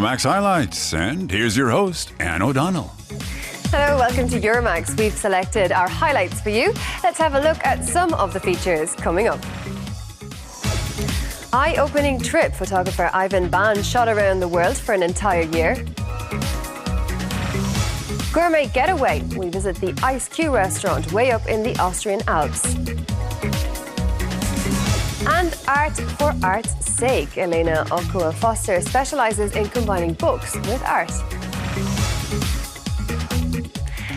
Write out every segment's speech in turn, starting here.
Euromaxx highlights, and here's your host, Anne O'Donnell. Hello, welcome to Euromaxx. We've selected our highlights for you. Let's have a look at some of the features coming up. Eye-opening trip. Photographer Iwan Baan shot around the world for an entire year. Gourmet getaway. We visit the Ice Q restaurant way up in the Austrian Alps. And art for art's sake. Elena Ochoa Foster specialises in combining books with art.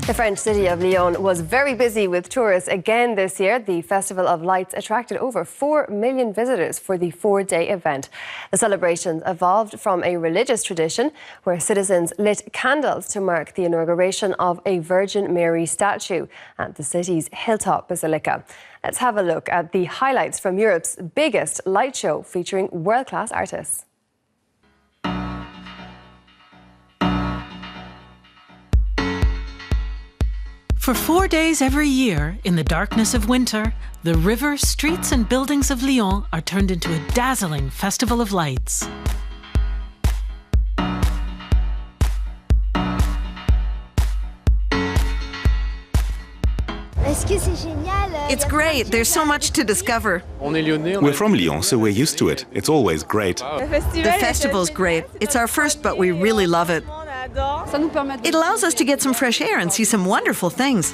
The French city of Lyon was very busy with tourists again this year. The Festival of Lights attracted over 4 million visitors for the 4-day event. The celebrations evolved from a religious tradition where citizens lit candles to mark the inauguration of a Virgin Mary statue at the city's hilltop basilica. Let's have a look at the highlights from Europe's biggest light show featuring world-class artists. For 4 days every year, in the darkness of winter, the river, streets and buildings of Lyon are turned into a dazzling festival of lights. It's great. There's so much to discover. We're from Lyon, so we're used to it. It's always great. The festival's great. It's our first, but we really love it. It allows us to get some fresh air and see some wonderful things.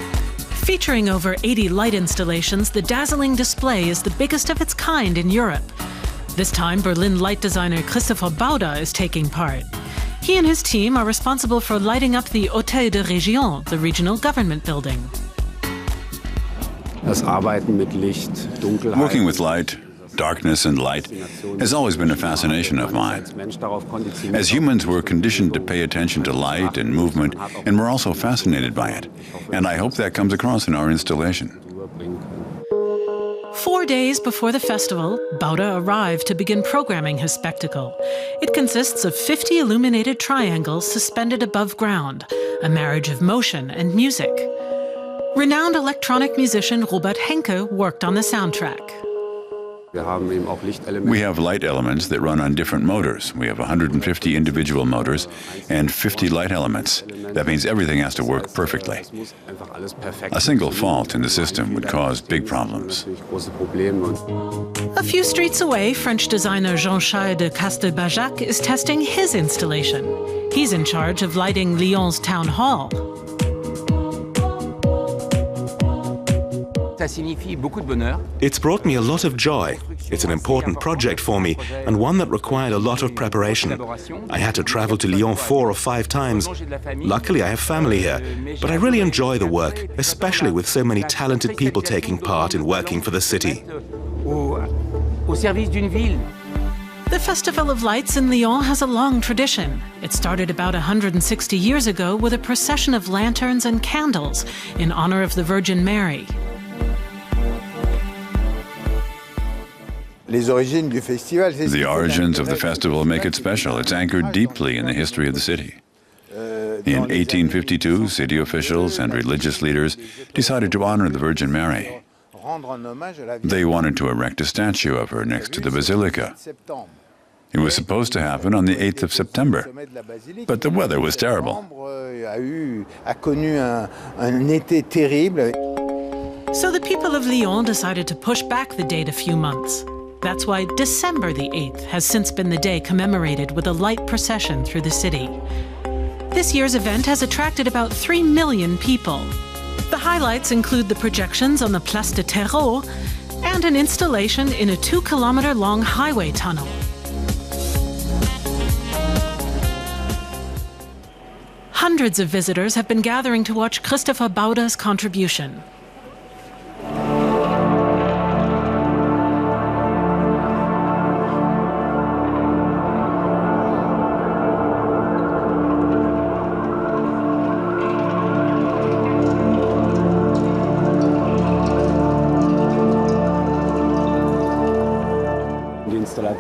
Featuring over 80 light installations, the dazzling display is the biggest of its kind in Europe. This time, Berlin light designer Christopher Bauder is taking part. He and his team are responsible for lighting up the Hôtel de Région, the regional government building. Working with light, darkness and light has always been a fascination of mine. As humans, we're conditioned to pay attention to light and movement, and we're also fascinated by it. And I hope that comes across in our installation. 4 days before the festival, Bauder arrived to begin programming his spectacle. It consists of 50 illuminated triangles suspended above ground, a marriage of motion and music. Renowned electronic musician Robert Henke worked on the soundtrack. We have light elements that run on different motors. We have 150 individual motors and 50 light elements. That means everything has to work perfectly. A single fault in the system would cause big problems. A few streets away, French designer Jean-Charles de Castelbajac is testing his installation. He's in charge of lighting Lyon's town hall. It's brought me a lot of joy. It's an important project for me, and one that required a lot of preparation. I had to travel to Lyon 4 or 5 times. Luckily, I have family here, but I really enjoy the work, especially with so many talented people taking part in working for the city. The Festival of Lights in Lyon has a long tradition. It started about 160 years ago with a procession of lanterns and candles in honor of the Virgin Mary. The origins of the festival make it special. It's anchored deeply in the history of the city. In 1852, city officials and religious leaders decided to honor the Virgin Mary. They wanted to erect a statue of her next to the basilica. It was supposed to happen on the 8th of September, but the weather was terrible. So the people of Lyon decided to push back the date a few months. That's why December the 8th has since been the day commemorated with a light procession through the city. This year's event has attracted about 3 million people. The highlights include the projections on the Place de Terreau and an installation in a 2-kilometer-long highway tunnel. Hundreds of visitors have been gathering to watch Christopher Bauder's contribution.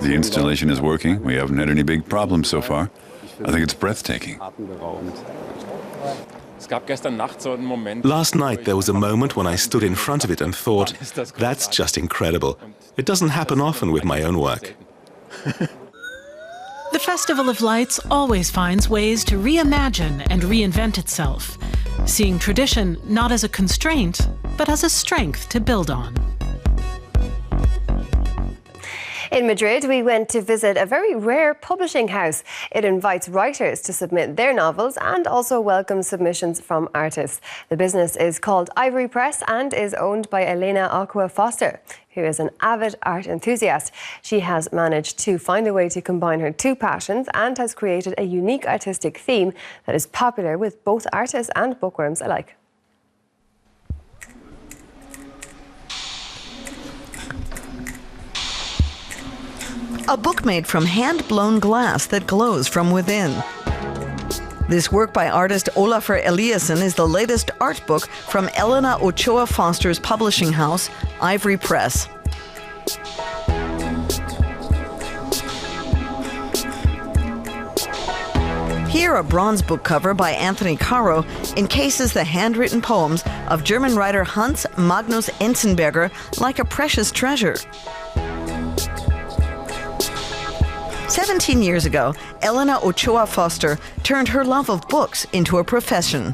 The installation is working. We haven't had any big problems so far. I think it's breathtaking. Last night there was a moment when I stood in front of it and thought, that's just incredible. It doesn't happen often with my own work. The Festival of Lights always finds ways to reimagine and reinvent itself, seeing tradition not as a constraint, but as a strength to build on. In Madrid, we went to visit a very rare publishing house. It invites writers to submit their novels and also welcomes submissions from artists. The business is called Ivory Press and is owned by Elena Ochoa, who is an avid art enthusiast. She has managed to find a way to combine her two passions and has created a unique artistic theme that is popular with both artists and bookworms alike. A book made from hand-blown glass that glows from within. This work by artist Ólafur Eliasson is the latest art book from Elena Ochoa Foster's publishing house, Ivory Press. Here, a bronze book cover by Anthony Caro encases the handwritten poems of German writer Hans Magnus Enzensberger like a precious treasure. 17 years ago, Elena Ochoa Foster turned her love of books into a profession.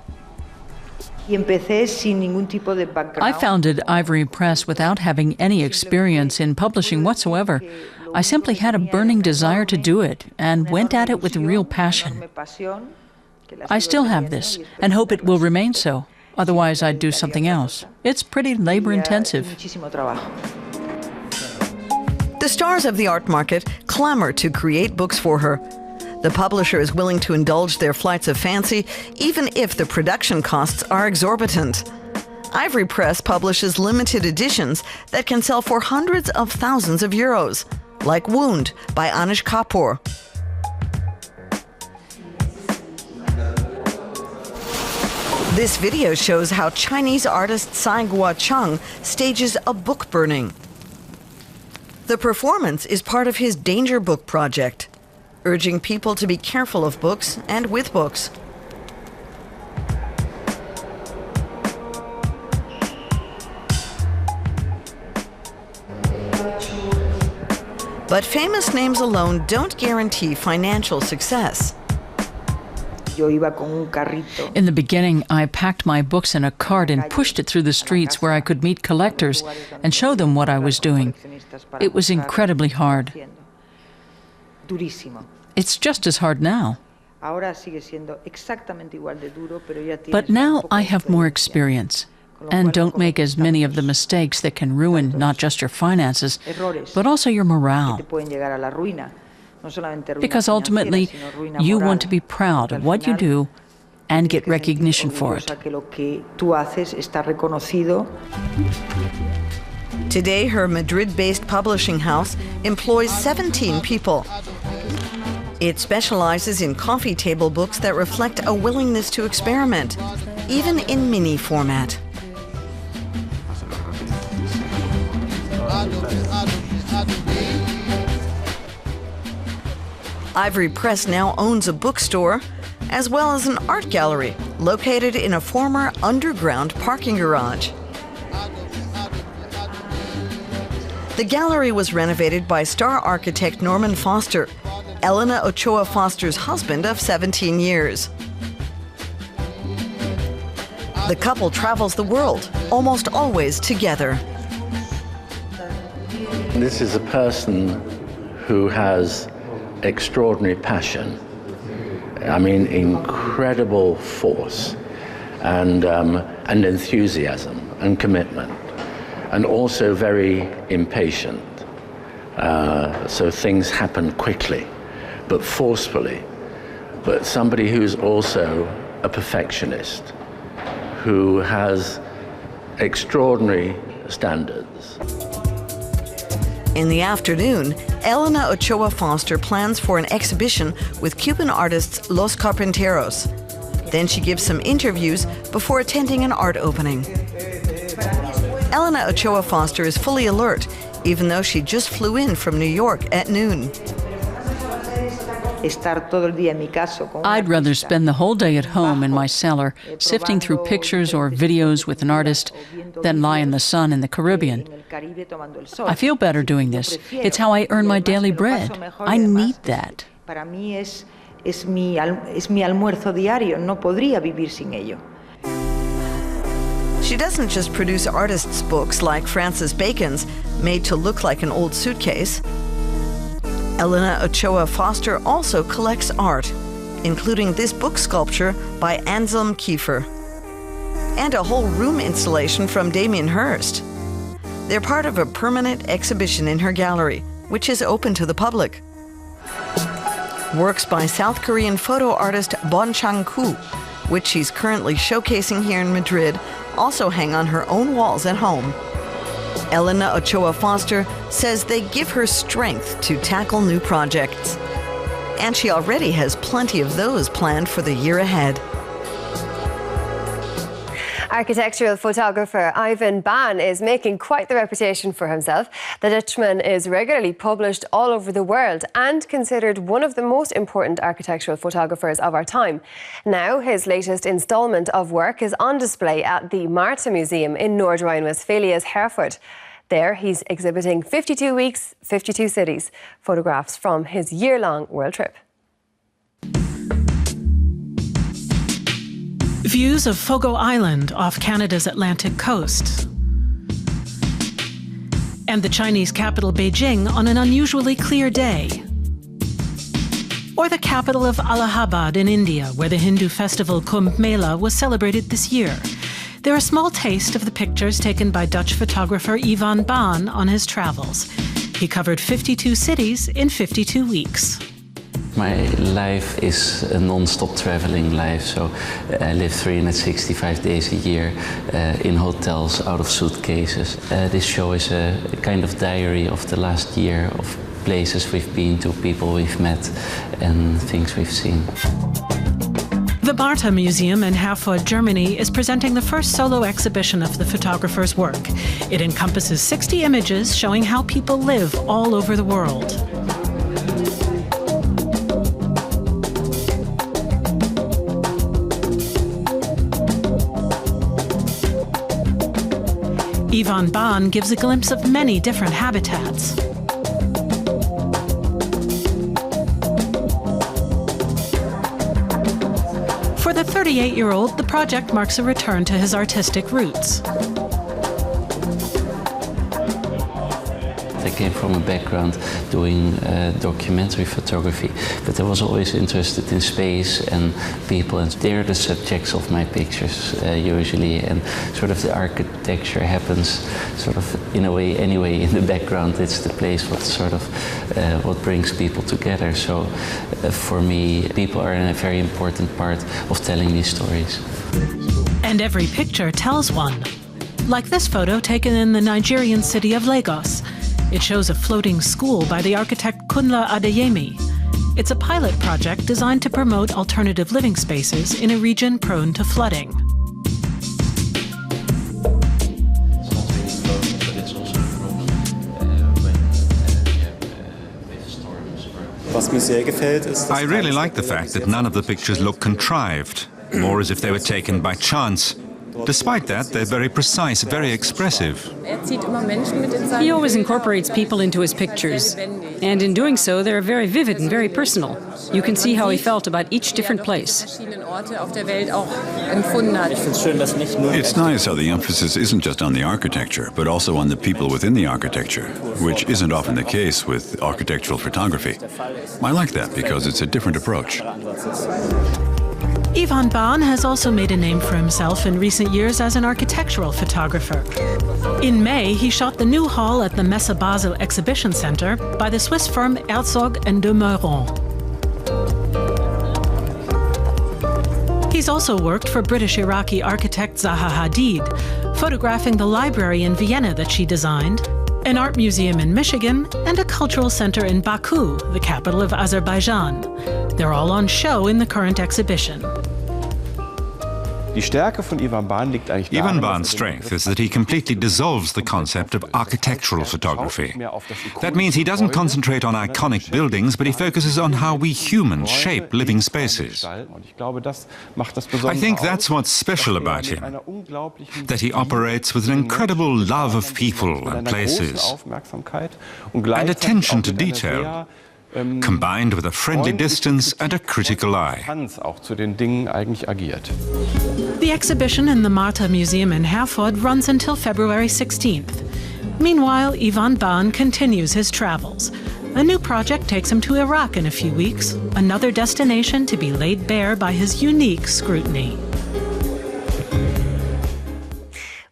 I founded Ivory Press without having any experience in publishing whatsoever. I simply had a burning desire to do it and went at it with real passion. I still have this and hope it will remain so. Otherwise, I'd do something else. It's pretty labor-intensive. The stars of the art market clamor to create books for her. The publisher is willing to indulge their flights of fancy, even if the production costs are exorbitant. Ivory Press publishes limited editions that can sell for hundreds of thousands of euros, like Wound by Anish Kapoor. This video shows how Chinese artist Tsai Guo-chang stages a book burning. The performance is part of his Danger Book project, urging people to be careful of books and with books. But famous names alone don't guarantee financial success. In the beginning, I packed my books in a cart and pushed it through the streets where I could meet collectors and show them what I was doing. It was incredibly hard. It's just as hard now. But now I have more experience and don't make as many of the mistakes that can ruin not just your finances, but also your morale. Because ultimately, you want to be proud of what you do and get recognition for it. Today, her Madrid-based publishing house employs 17 people. It specializes in coffee table books that reflect a willingness to experiment, even in mini format. Ivory Press now owns a bookstore, as well as an art gallery located in a former underground parking garage. The gallery was renovated by star architect Norman Foster, Elena Ochoa Foster's husband of 17 years. The couple travels the world, almost always together. This is a person who has extraordinary passion. I mean, incredible force and enthusiasm and commitment, and also very impatient. So things happen quickly, but forcefully. But somebody who's also a perfectionist, who has extraordinary standards. In the afternoon, Elena Ochoa Foster plans for an exhibition with Cuban artists Los Carpinteros. Then she gives some interviews before attending an art opening. Elena Ochoa Foster is fully alert, even though she just flew in from New York at noon. I'd rather spend the whole day at home in my cellar, sifting through pictures or videos with an artist, than lie in the sun in the Caribbean. I feel better doing this. It's how I earn my daily bread. I need that. Para mí es mi almuerzo diario, no podría vivir sin ello. She doesn't just produce artists' books like Francis Bacon's, made to look like an old suitcase. Elena Ochoa Foster also collects art, including this book sculpture by Anselm Kiefer, and a whole room installation from Damien Hirst. They're part of a permanent exhibition in her gallery, which is open to the public. Works by South Korean photo artist Bon Chang-koo, which she's currently showcasing here in Madrid, also hang on her own walls at home. Elena Ochoa Foster says they give her strength to tackle new projects. And she already has plenty of those planned for the year ahead. Architectural photographer Iwan Baan is making quite the reputation for himself. The Dutchman is regularly published all over the world and considered one of the most important architectural photographers of our time. Now his latest instalment of work is on display at the Marta Museum in North Rhine-Westphalia's Herford. There he's exhibiting 52 weeks, 52 cities, photographs from his year-long world trip. Views of Fogo Island off Canada's Atlantic coast. And the Chinese capital Beijing on an unusually clear day. Or the capital of Allahabad in India, where the Hindu festival Kumbh Mela was celebrated this year. They're a small taste of the pictures taken by Dutch photographer Iwan Baan on his travels. He covered 52 cities in 52 weeks. My life is a non-stop traveling life, so I live 365 days a year in hotels, out of suitcases. This show is a kind of diary of the last year, of places we've been to, people we've met, and things we've seen. The Marta Museum in Herford, Germany, is presenting the first solo exhibition of the photographer's work. It encompasses 60 images showing how people live all over the world. Iwan Baan gives a glimpse of many different habitats. For the 38-year-old, the project marks a return to his artistic roots. I came from a background doing documentary photography, but I was always interested in space and people, and they're the subjects of my pictures usually, and sort of the architecture happens sort of in a way anyway in the background. It's the place what sort of what brings people together. So for me, people are a very important part of telling these stories. And every picture tells one. Like this photo taken in the Nigerian city of Lagos. It shows a floating school by the architect Kunle Adeyemi. It's a pilot project designed to promote alternative living spaces in a region prone to flooding. I really like the fact that none of the pictures look contrived, more as if they were taken by chance. Despite that, they're very precise, very expressive. He always incorporates people into his pictures, and in doing so, they're very vivid and very personal. You can see how he felt about each different place. It's nice how the emphasis isn't just on the architecture, but also on the people within the architecture, which isn't often the case with architectural photography. I like that because it's a different approach. Iwan Baan has also made a name for himself in recent years as an architectural photographer. In May, he shot the new hall at the Messe Basel Exhibition Center by the Swiss firm Herzog & de Meuron. He's also worked for British-Iraqi architect Zaha Hadid, photographing the library in Vienna that she designed, an art museum in Michigan, and a cultural center in Baku, the capital of Azerbaijan. They're all on show in the current exhibition. Iwan Baan's strength is that he completely dissolves the concept of architectural photography. That means he doesn't concentrate on iconic buildings, but he focuses on how we humans shape living spaces. I think that's what's special about him, that he operates with an incredible love of people and places, and attention to detail. combined with a friendly distance and a critical eye. The exhibition in the Marta Museum in Herford runs until February 16th. Meanwhile, Iwan Baan continues his travels. A new project takes him to Iraq in a few weeks, another destination to be laid bare by his unique scrutiny.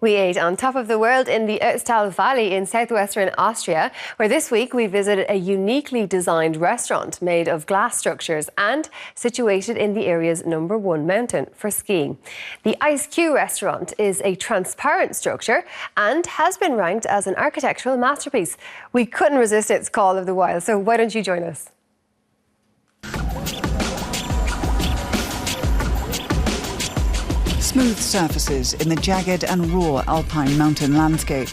We ate on top of the world in the Ötztal Valley in southwestern Austria, where this week we visited a uniquely designed restaurant made of glass structures and situated in the area's #1 mountain for skiing. The Ice Q restaurant is a transparent structure and has been ranked as an architectural masterpiece. We couldn't resist its call of the wild, so why don't you join us? Smooth surfaces in the jagged and raw alpine mountain landscape.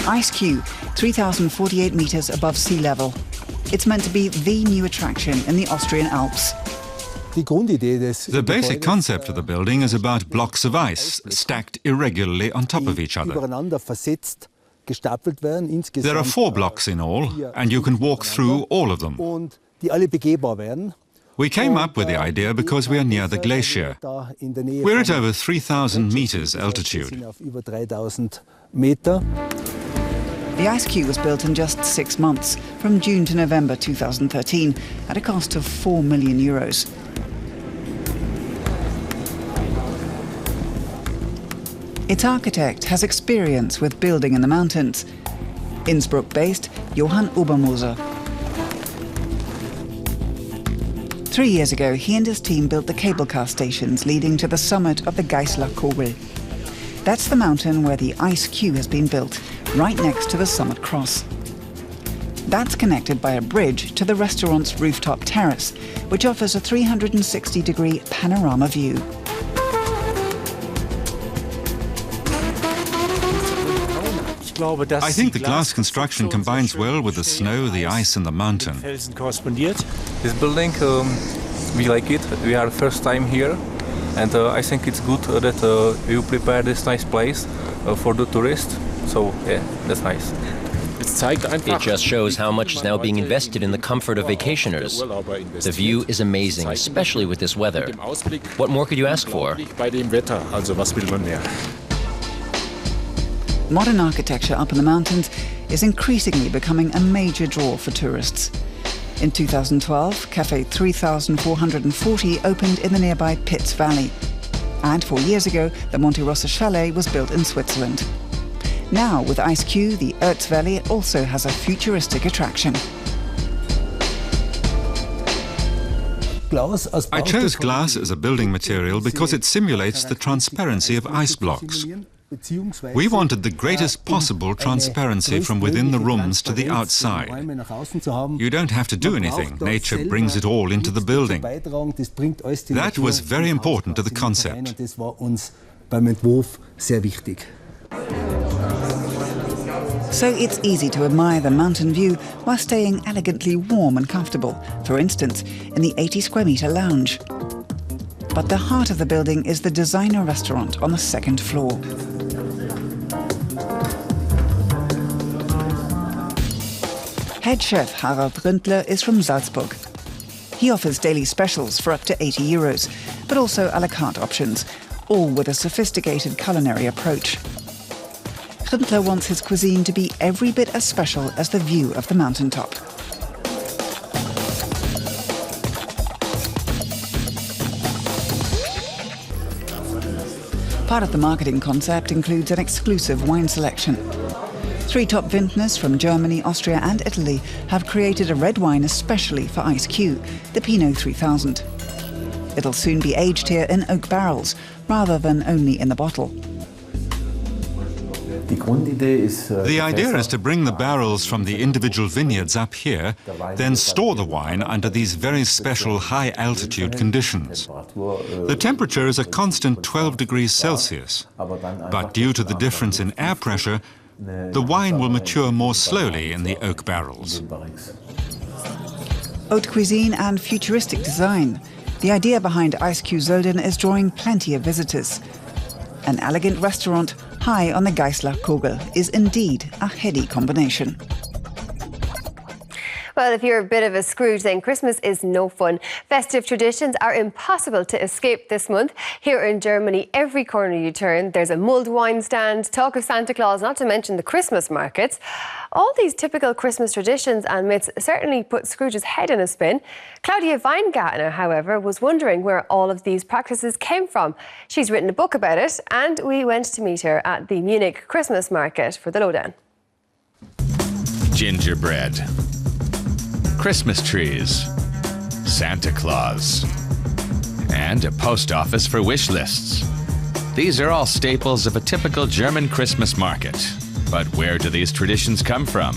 Ice Q, 3,048 metres above sea level. It's meant to be the new attraction in the Austrian Alps. The basic concept of the building is about blocks of ice stacked irregularly on top of each other. There are 4 blocks in all, and you can walk through all of them. We came up with the idea because we are near the glacier. We're at over 3,000 meters altitude. The Ice Q was built in just 6 months, from June to November 2013, at a cost of €4 million. Its architect has experience with building in the mountains. Innsbruck-based Johann Obermoser. 3 years ago, he and his team built the cable car stations leading to the summit of the Geislerkogel. That's the mountain where the Ice Q has been built, right next to the summit cross. That's connected by a bridge to the restaurant's rooftop terrace, which offers a 360-degree panorama view. I think the glass construction combines well with the snow, the ice and the mountain. This building, we like it. We are first time here, and I think it's good that you prepare this nice place for the tourists. So yeah, that's nice. It just shows how much is now being invested in the comfort of vacationers. The view is amazing, especially with this weather. What more could you ask for? Modern architecture up in the mountains is increasingly becoming a major draw for tourists. In 2012, Café 3440 opened in the nearby Pitts Valley. And 4 years ago, the Monte Rosa Chalet was built in Switzerland. Now, with Ice Q, the Ötz Valley also has a futuristic attraction. I chose glass as a building material because it simulates the transparency of ice blocks. We wanted the greatest possible transparency from within the rooms to the outside. You don't have to do anything. Nature brings it all into the building. That was very important to the concept. So it's easy to admire the mountain view while staying elegantly warm and comfortable, for instance, in the 80-square-metre lounge. But the heart of the building is the designer restaurant on the 2nd floor. Head chef Harald Rindler is from Salzburg. He offers daily specials for up to €80, but also à la carte options, all with a sophisticated culinary approach. Rindler wants his cuisine to be every bit as special as the view of the mountaintop. Part of the marketing concept includes an exclusive wine selection. 3 top vintners from Germany, Austria and Italy have created a red wine especially for Ice Q, the Pinot 3000. It'll soon be aged here in oak barrels, rather than only in the bottle. The idea is to bring the barrels from the individual vineyards up here, then store the wine under these very special high-altitude conditions. The temperature is a constant 12 degrees Celsius, but due to the difference in air pressure, the wine will mature more slowly in the oak barrels. Haute cuisine and futuristic design. The idea behind Ice Q Zolden is drawing plenty of visitors. An elegant restaurant high on the Geislerkogel is indeed a heady combination. Well, if you're a bit of a Scrooge, then Christmas is no fun. Festive traditions are impossible to escape this month. Here in Germany, every corner you turn, there's a mulled wine stand, talk of Santa Claus, not to mention the Christmas markets. All these typical Christmas traditions and myths certainly put Scrooge's head in a spin. Claudia Weingartner, however, was wondering where all of these practices came from. She's written a book about it, and we went to meet her at the Munich Christmas market for the lowdown. Gingerbread, Christmas trees, Santa Claus, and a post office for wish lists. These are all staples of a typical German Christmas market. But where do these traditions come from?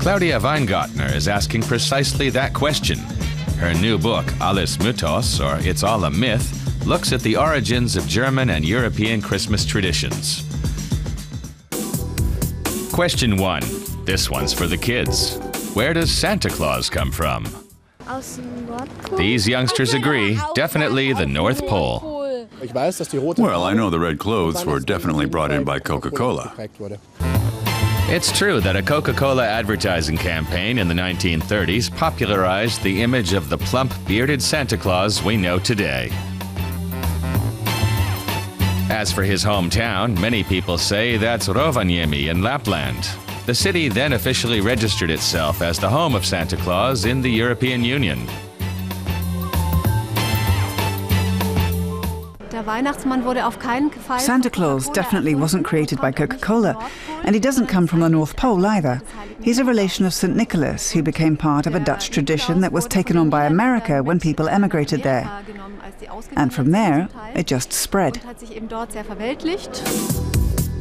Claudia Weingartner is asking precisely that question. Her new book, Alles Mythos, or It's All a Myth, looks at the origins of German and European Christmas traditions. Question 1. This one's for the kids. Where does Santa Claus come from? These youngsters agree, definitely the North Pole. Well, I know the red clothes were definitely brought in by Coca-Cola. It's true that a Coca-Cola advertising campaign in the 1930s popularized the image of the plump, bearded Santa Claus we know today. As for his hometown, many people say that's Rovaniemi in Lapland. The city then officially registered itself as the home of Santa Claus in the European Union. Santa Claus definitely wasn't created by Coca-Cola, and he doesn't come from the North Pole either. He's a relation of St. Nicholas, who became part of a Dutch tradition that was taken on by America when people emigrated there. And from there, it just spread.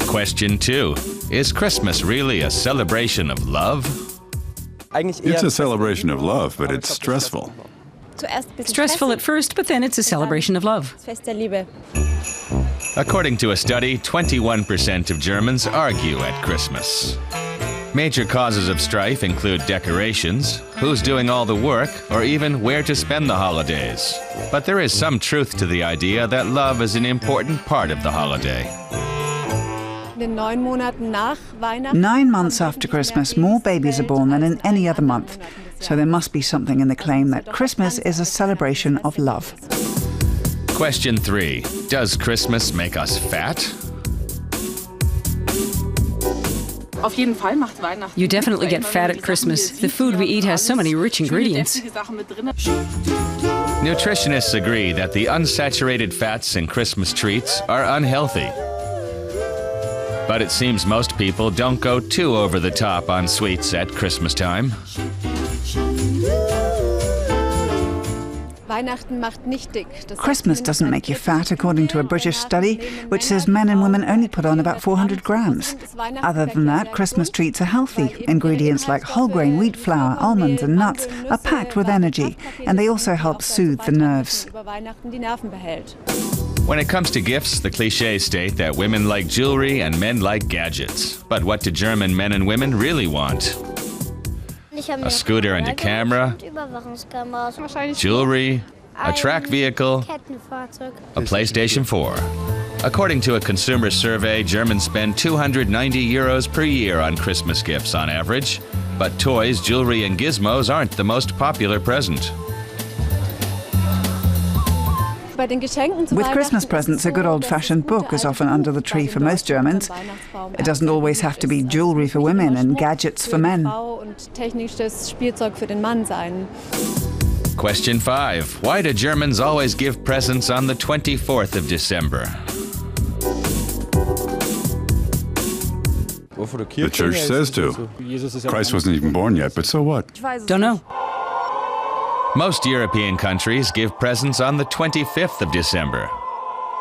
Question 2. Is Christmas really a celebration of love? It's a celebration of love, but it's stressful. Stressful at first, but then it's a celebration of love. According to a study, 21% of Germans argue at Christmas. Major causes of strife include decorations, who's doing all the work, or even where to spend the holidays. But there is some truth to the idea that love is an important part of the holiday. 9 months after Christmas, more babies are born than in any other month. So there must be something in the claim that Christmas is a celebration of love. Question 3. Does Christmas make us fat? You definitely get fat at Christmas. The food we eat has so many rich ingredients. Nutritionists agree that the unsaturated fats in Christmas treats are unhealthy. But it seems most people don't go too over the top on sweets at Christmas time. Christmas doesn't make you fat, according to a British study, which says men and women only put on about 400 grams. Other than that, Christmas treats are healthy. Ingredients like whole grain wheat flour, almonds and nuts are packed with energy, and they also help soothe the nerves. When it comes to gifts, the clichés state that women like jewelry and men like gadgets. But what do German men and women really want? A scooter and a camera, jewelry, a track vehicle, a PlayStation 4. According to a consumer survey, Germans spend 290 euros per year on Christmas gifts on average. But toys, jewelry and gizmos aren't the most popular present. With Christmas presents, a good old-fashioned book is often under the tree for most Germans. It doesn't always have to be jewelry for women and gadgets for men. Question 5. Why do Germans always give presents on the 24th of December? The church says to. Christ wasn't even born yet, but so what? Don't know. Most European countries give presents on the 25th of December.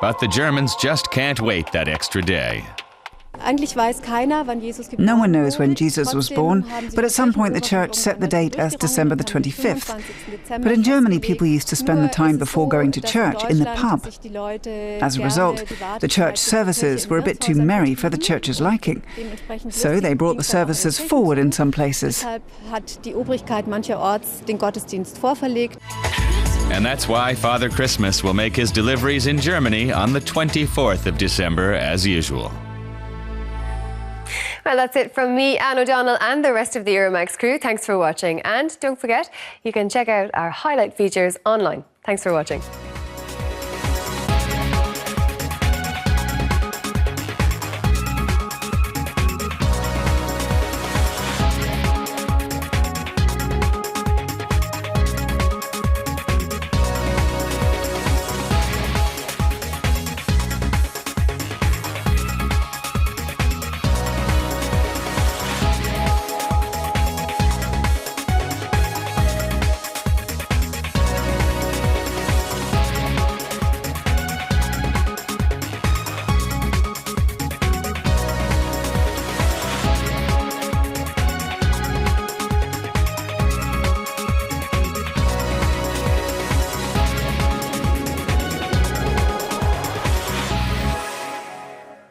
But the Germans just can't wait that extra day. No one knows when Jesus was born, but at some point the church set the date as December the 25th. But in Germany, people used to spend the time before going to church in the pub. As a result, the church services were a bit too merry for the church's liking. So they brought the services forward in some places. And that's why Father Christmas will make his deliveries in Germany on the 24th of December as usual. Well, that's it from me, Anne O'Donnell, and the rest of the Euromaxx crew. Thanks for watching. And don't forget, you can check out our highlight features online. Thanks for watching.